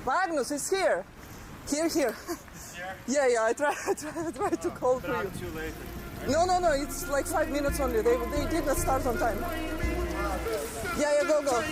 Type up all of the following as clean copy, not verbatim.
Magnus is here. Here. Here? Yeah, I tried to call for you. I'm too late. No, it's like 5 minutes only. They did not start on time. Yeah, go.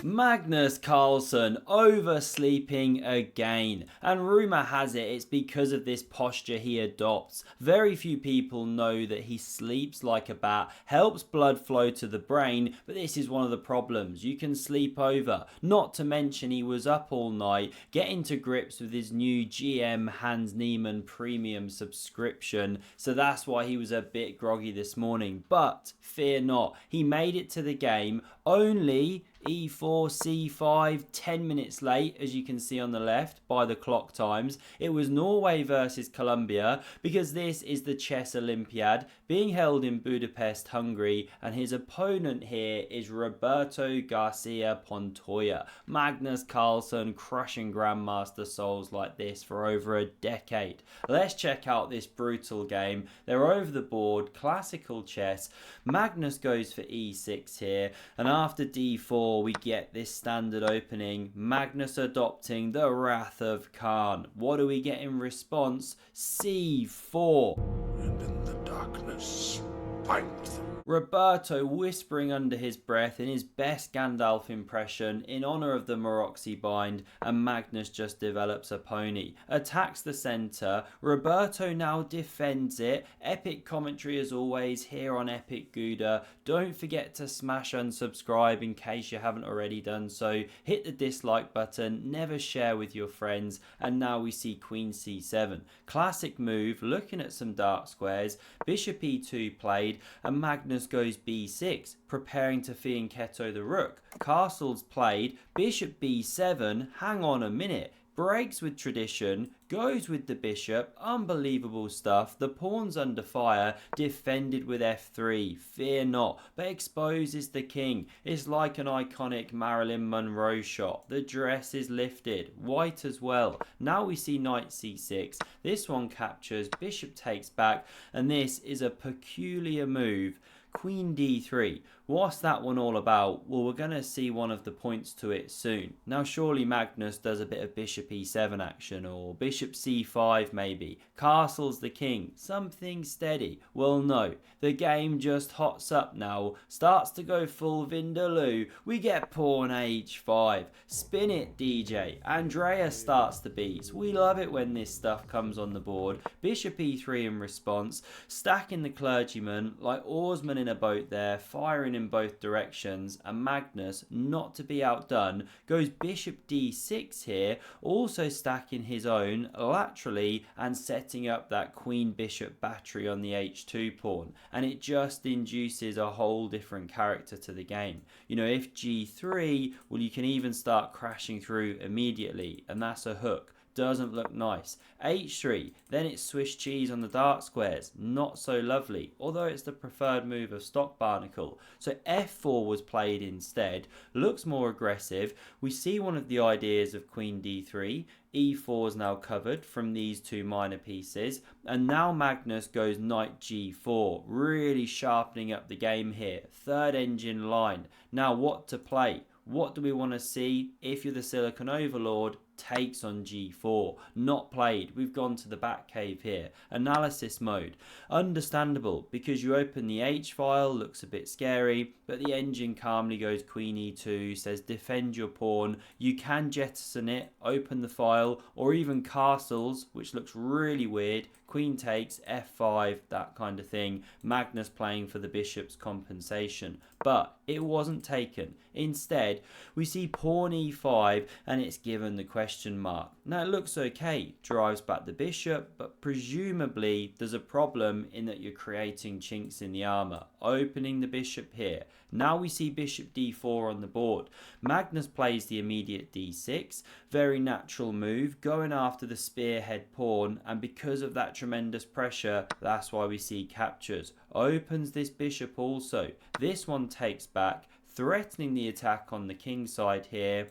Magnus Carlsen oversleeping again, and rumour has it it's because of this posture he adopts. Very few people know that he sleeps like a bat, helps blood flow to the brain, but this is one of the problems. You can sleep over. Not to mention he was up all night getting to grips with his new GM Hans Niemann premium subscription, so that's why he was a bit groggy this morning. But fear not, he made it to the game only E4, C5, 10 minutes late, as you can see on the left by the clock times. It was Norway versus Colombia, because this is the Chess Olympiad being held in Budapest, Hungary, and his opponent here is Roberto Garcia Pontoya. Magnus Carlsen crushing Grandmaster souls like this for over a decade. Let's check out this brutal game. They're over the board, classical chess. Magnus goes for E6 here, and after D4 we get this standard opening, Magnus adopting the Wrath of Khan. What do we get in response? C4. And in the darkness, find them. Roberto whispering under his breath in his best Gandalf impression in honour of the Maroxy bind, and Magnus just develops a pony. Attacks the centre, Roberto now defends it. Epic commentary as always here on Epic Gouda. Don't forget to smash unsubscribe in case you haven't already done so. Hit the dislike button, never share with your friends, and now we see Queen C7. Classic move, looking at some dark squares, Bishop E2 played, and Magnus goes B6, preparing to fianchetto the rook. Castle's played, Bishop B7, hang on a minute, breaks with tradition, goes with the bishop, unbelievable stuff. The pawn's under fire, defended with F3, fear not, but exposes the king. It's like an iconic Marilyn Monroe shot. The dress is lifted, white as well. Now we see knight C6, this one captures, bishop takes back, and this is a peculiar move. Queen D3. What's that one all about? Well, we're going to see one of the points to it soon. Now, surely Magnus does a bit of Bishop E7 action, or Bishop C5 maybe. Castle's the king. Something steady. Well, no. The game just hots up now. Starts to go full Vindaloo. We get pawn H5. Spin it, DJ. Andrea starts the beats. We love it when this stuff comes on the board. Bishop E3 in response. Stacking the clergyman like oarsmen in a boat there, firing in both directions, and Magnus, not to be outdone, goes Bishop D6 here, also stacking his own laterally and setting up that Queen Bishop battery on the H2 pawn, and it just induces a whole different character to the game. You know, if G3, well, you can even start crashing through immediately, and that's a hook. Doesn't look nice. H3, then it's Swiss cheese on the dark squares. Not so lovely, although it's the preferred move of Stock Barnacle. So F4 was played instead. Looks more aggressive. We see one of the ideas of Queen D3. E4 is now covered from these two minor pieces. And now Magnus goes Knight G4. Really sharpening up the game here. Third engine line. Now what to play? What do we want to see? If you're the Silicon Overlord, takes on G4. Not played. We've gone to the back cave here. Analysis mode. Understandable, because you open the H file, looks a bit scary, but the engine calmly goes Queen E2, says defend your pawn. You can jettison it, open the file, or even castles, which looks really weird. Queen takes, F5, that kind of thing. Magnus playing for the bishop's compensation. But it wasn't taken. Instead, we see pawn E5 and it's given the question mark. Now it looks okay, drives back the bishop, but presumably there's a problem in that you're creating chinks in the armour. Opening the bishop here. Now we see bishop D4 on the board. Magnus plays the immediate D6. Very natural move, going after the spearhead pawn, and because of that tremendous pressure, that's why we see captures. Opens this bishop also. This one takes back, threatening the attack on the king side here.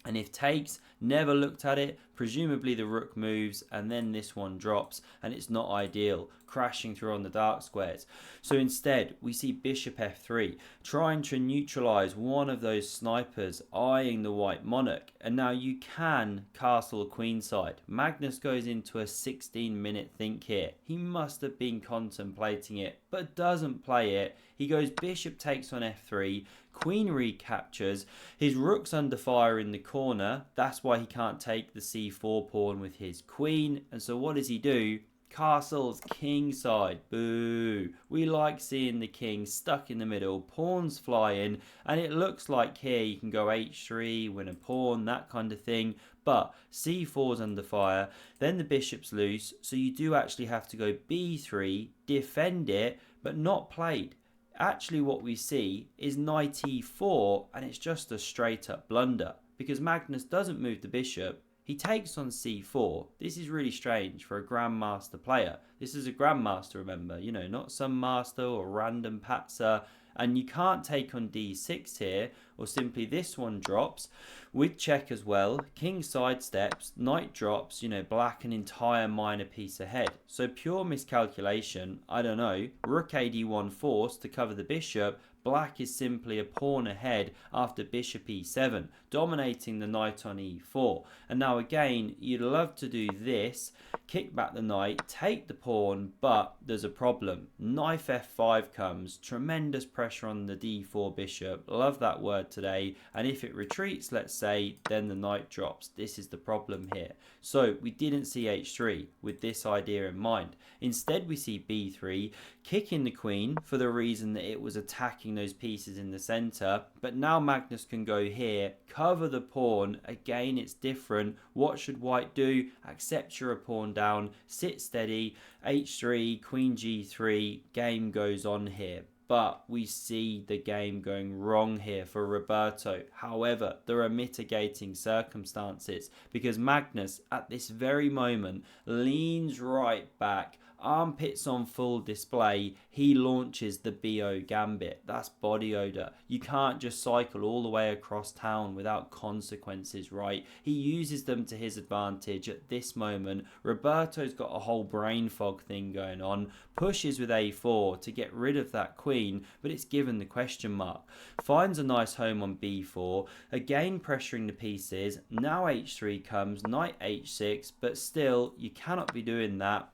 And if takes, Never looked at it. Presumably the rook moves and then this one drops, and it's not ideal, crashing through on the dark squares. So instead we see bishop f3, trying to neutralize one of those snipers eyeing the white monarch. And now you can castle queenside. Magnus goes into a 16-minute think here. He must have been contemplating it, but doesn't play it. He goes bishop takes on f3, queen recaptures, his rook's under fire in the corner, that's why he can't take the c4 pawn with his queen. And so what does he do? Castles kingside. Boo. We like seeing the king stuck in the middle, pawns fly in, and it looks like here you can go h3, win a pawn, that kind of thing. But c4's under fire, then the bishop's loose, so you do actually have to go b3, defend it, but not played. Actually what we see is knight e4, and it's just a straight up blunder because Magnus doesn't move the bishop. He takes on c4. This is really strange for a grandmaster player. This is a grandmaster, remember, you know, not some master or random patzer. And you can't take on d6 here, or simply this one drops with check as well. King sidesteps, knight drops, you know, black an entire minor piece ahead. So pure miscalculation, I don't know. Rook ad1 forced to cover the bishop. Black is simply a pawn ahead after bishop e7, dominating the knight on e4. And now again, you'd love to do this, kick back the knight, take the pawn, but there's a problem. Knight f5 comes, tremendous pressure on the d4 bishop, love that word today, and if it retreats, let's say, then the knight drops. This is the problem here. So we didn't see h3 with this idea in mind. Instead we see b3, kicking the queen for the reason that it was attacking those pieces in the center, but now Magnus can go here, cover the pawn. Again, it's different. What should white do? Accept you're a pawn down, sit steady, h3, queen g3, game goes on here. But we see the game going wrong here for Roberto. However, there are mitigating circumstances because Magnus at this very moment leans right back, armpits on full display. He launches the BO gambit. That's body odor. You can't just cycle all the way across town without consequences, right? He uses them to his advantage at this moment. Roberto's got a whole brain fog thing going on, pushes with a4 to get rid of that queen, but it's given the question mark. Finds a nice home on b4, again pressuring the pieces. Now h3 comes, knight h6, but still you cannot be doing that.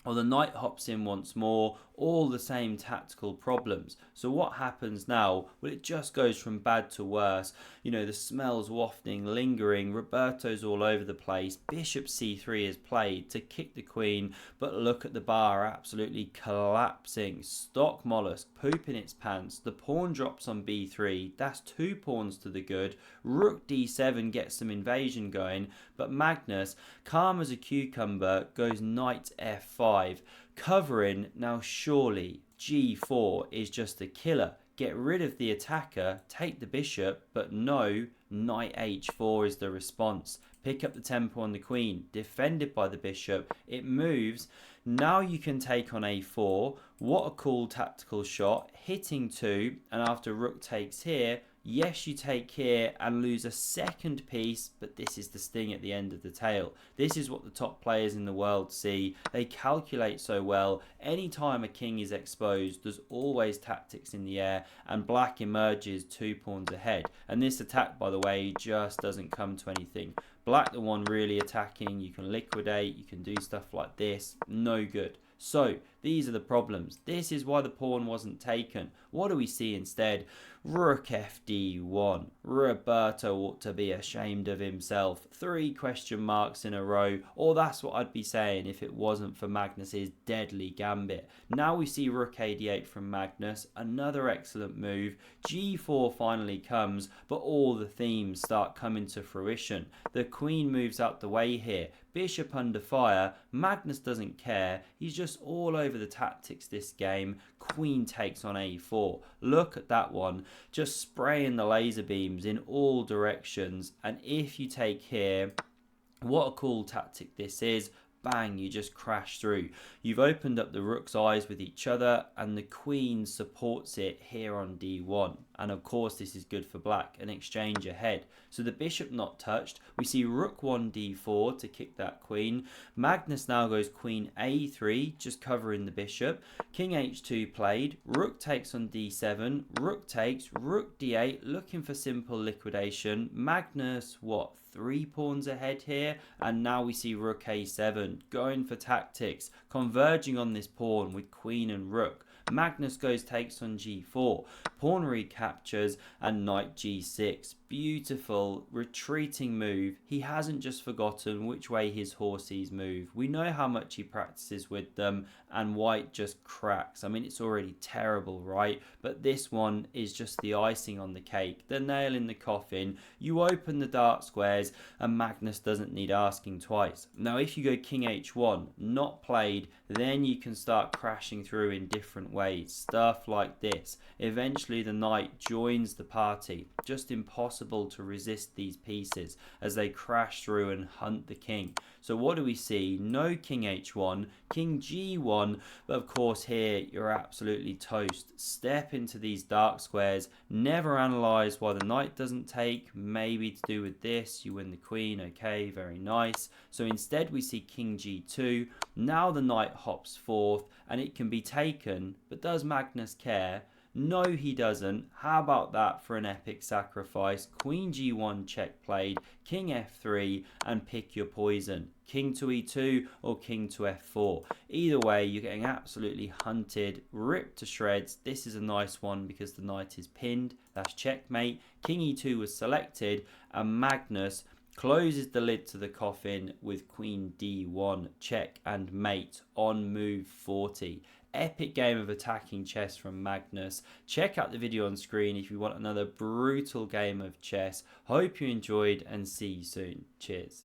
Or the knight hops in once more, all the same tactical problems. So what happens now? Well, it just goes from bad to worse. You know, the smells wafting, lingering, Roberto's all over the place. Bishop c3 is played to kick the queen, but look at the bar absolutely collapsing. Stock mollusk pooping its pants. The pawn drops on b3. That's 2 pawns to the good. Rook d7 gets some invasion going, but Magnus, calm as a cucumber, goes knight f5. Covering. Now surely g4 is just a killer. Get rid of the attacker, take the bishop, but no, knight h4 is the response. Pick up the tempo on the queen, defended by the bishop, it moves. Now you can take on a4. What a cool tactical shot, hitting 2, and after rook takes here, yes, you take here and lose a second piece, but this is the sting at the end of the tail. This is what the top players in the world see. They calculate so well. Anytime a king is exposed, there's always tactics in the air, and black emerges 2 pawns ahead. And this attack, by the way, just doesn't come to anything. Black the one really attacking, you can liquidate, you can do stuff like this, no good. So these are the problems. This is why the pawn wasn't taken. What do we see instead? Rook fd1. Roberto ought to be ashamed of himself. 3 question marks in a row, or that's what I'd be saying if it wasn't for Magnus's deadly gambit. Now we see rook ad8 from Magnus, another excellent move. g4 finally comes, but all the themes start coming to fruition. The queen moves out the way here. Bishop under fire. Magnus doesn't care. He's just all over the tactics this game. Queen takes on a4. Look at that one. Just spraying the laser beams in all directions. And if you take here, what a cool tactic this is. Bang, you just crash through. You've opened up the rook's eyes with each other, and the queen supports it here on d1. and of course this is good for black, an exchange ahead. So the bishop not touched. We see rook 1 d4 to kick that queen. Magnus now goes queen a3, just covering the bishop. King h2 played, rook takes on d7, rook takes, rook d8, looking for simple liquidation. Magnus, what, 3 pawns ahead here, and now we see rook a7, going for tactics, converging on this pawn with queen and rook. Magnus goes takes on g4, pawn recaptures, and knight g6. Beautiful retreating move. He hasn't just forgotten which way his horses move. We know how much he practices with them, and white just cracks. I mean, it's already terrible, right? But this one is just the icing on the cake, the nail in the coffin. You open the dark squares, and Magnus doesn't need asking twice. Now, if you go king h1, not played, then you can start crashing through in different ways. Stuff like this. Eventually, the knight joins the party. Just impossible to resist these pieces as they crash through and hunt the king. So what do we see? No king h1, king g1, but of course here you're absolutely toast. Step into these dark squares, never analyze why the knight doesn't take, maybe to do with this, you win the queen, okay, very nice. So instead we see king g2, now the knight hops forth and it can be taken, but does Magnus care? No, he doesn't. How about that for an epic sacrifice? Queen g1 check played, king f3, and pick your poison. King to e2 or king to f4. Either way, you're getting absolutely hunted, ripped to shreds. This is a nice one because the knight is pinned. That's checkmate. King e2 was selected, and Magnus closes the lid to the coffin with queen d1, check and mate on move 40. Epic game of attacking chess from Magnus. Check out the video on screen if you want another brutal game of chess. Hope you enjoyed and see you soon. Cheers.